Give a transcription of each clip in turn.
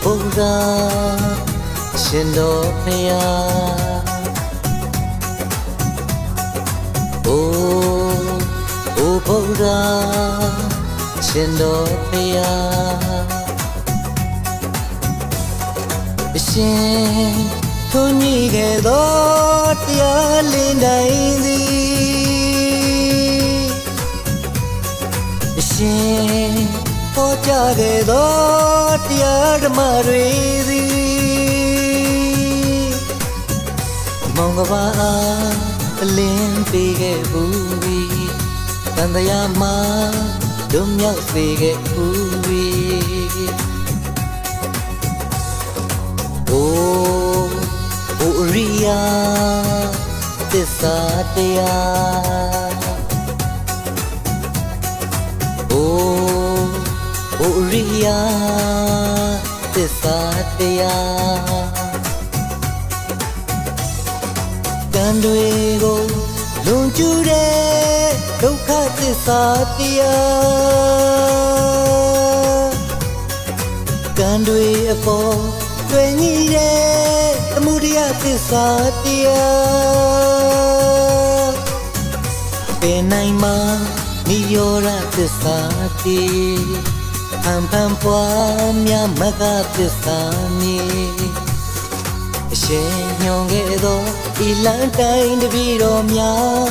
ဘုရားရှင်တော်ဖယားအိုဘုရားရှင်တော်ဖယားအရှင်ထွန်းညီခဲ့သောတရားလင်းတိုင်းသည်အရှင်ဟောကြားခဲ့သောတရားဓမ္မတွေသည်မောင်ကဘာအလင်းပေးခဲ့ဘူးပြီတန်တရားမှာလွတ်မြောက်စေခဲ့ဘူးပြီအိုရိယာသစ္စာတရားအိုရိယာသစ္စာတရားကံတွေကိုလွန်ကျူးတဲ့ဒုက္ခသစ္စာတရားကံတွေအပေါ်တွင်ညီတဲ့သမုဒယသစ္စာတရားပင်နိုင်မှာနိရောဓသစ္စာတရားဖန်ပွားများမဂ္ဂသစ္စာမြေအရှင်ညွန်ခဲ့သောဤလန်းတိုင်းတပည့်တော်များ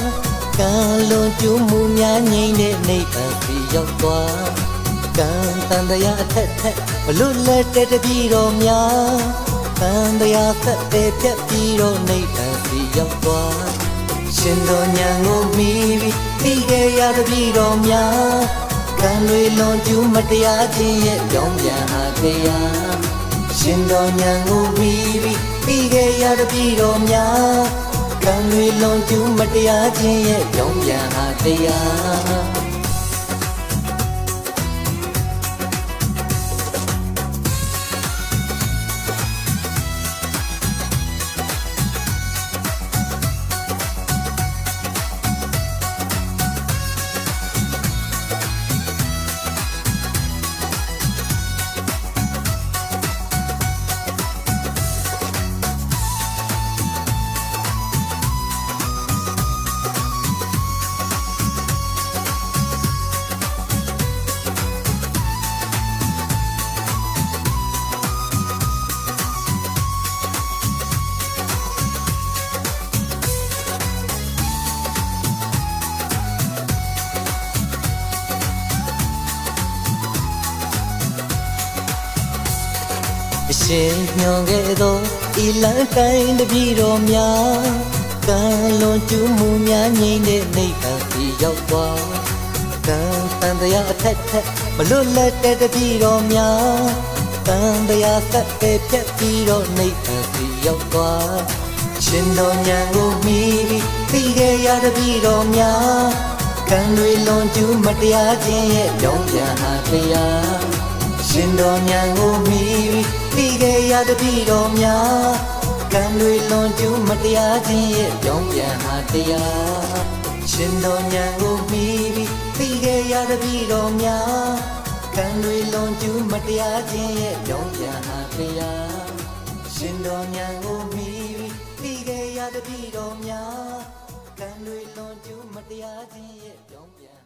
ကံလွန်ကျူးမှုများငြိမ့်တဲ့နိဗ္ဗာန်စီရောက်သွားကံတန်တရားအထက်ထက်မလွတ်လပ်တဲ့တပည့်တော်များတန်တရားသက်တဲ့ဖြတ်ပြီးတော့နိဗ္ဗာန်စီရောက်သွားရှင်တော်ဉာဏ်ကိုမီပြီးသိခဲ့ရတပည့်တော်များကံတွေလွန်ကျူးမတရားခြင်းရဲ့ကြောင့်ပြန်ဟာတရားရှင်တော်ဉာဏ်ကိုမီပြီးသိခဲ့ရတပည့်တော်များကံတွေလွန်ကျူးမတရားခြင်းရဲ့ကြောင့်ပြန်ဟာတရားအရှင်ညွန်ခဲ့သောဤလန်းတိုင်းတပည့်တော်များကံလွန်ကျူးမှုများငြိမ့်တဲ့နိဗ္ဗာန်စီရောက်သွားကံတန်တရားအထက်ထက်မလွတ်လပ်တဲ့တပည့်တော်များတန်တရားသက်တဲ့ဖြတ်ပြီးတော့နိဗ္ဗာန်စီရောက်သွားရှင်တော်ဉာဏ်ကိုမီပြီးသိခဲ့ရတပည့်တော်များကံတွေလွန်ကျူးမတရားခြင်းရဲ့ကြောင့်ပြန်ဟာတရားရှင်တော်ဉာဏ်ကိုမီပြီးသိခဲ့ရတပည့်တော်များကံတွေလွန်ကျူးမတရားခြင်းရဲ့ကြောင့်ပြန်ဟာတရားရှင်တော်ဉာဏ်ကိုမီပြီးသိခဲ့ရတပည့်တော်များကံတွေလွန်ကျူးမတရားခြင်းရဲ့ကြောင့်ပြန်ဟာတရားရှင်တော်ဉာဏ်ကိုမီပြီးသိခဲ့ရတပည့်တော်များကံတွေလွန်ကျူးမတရားခြင်းရဲ့ကြောင့်ပြန်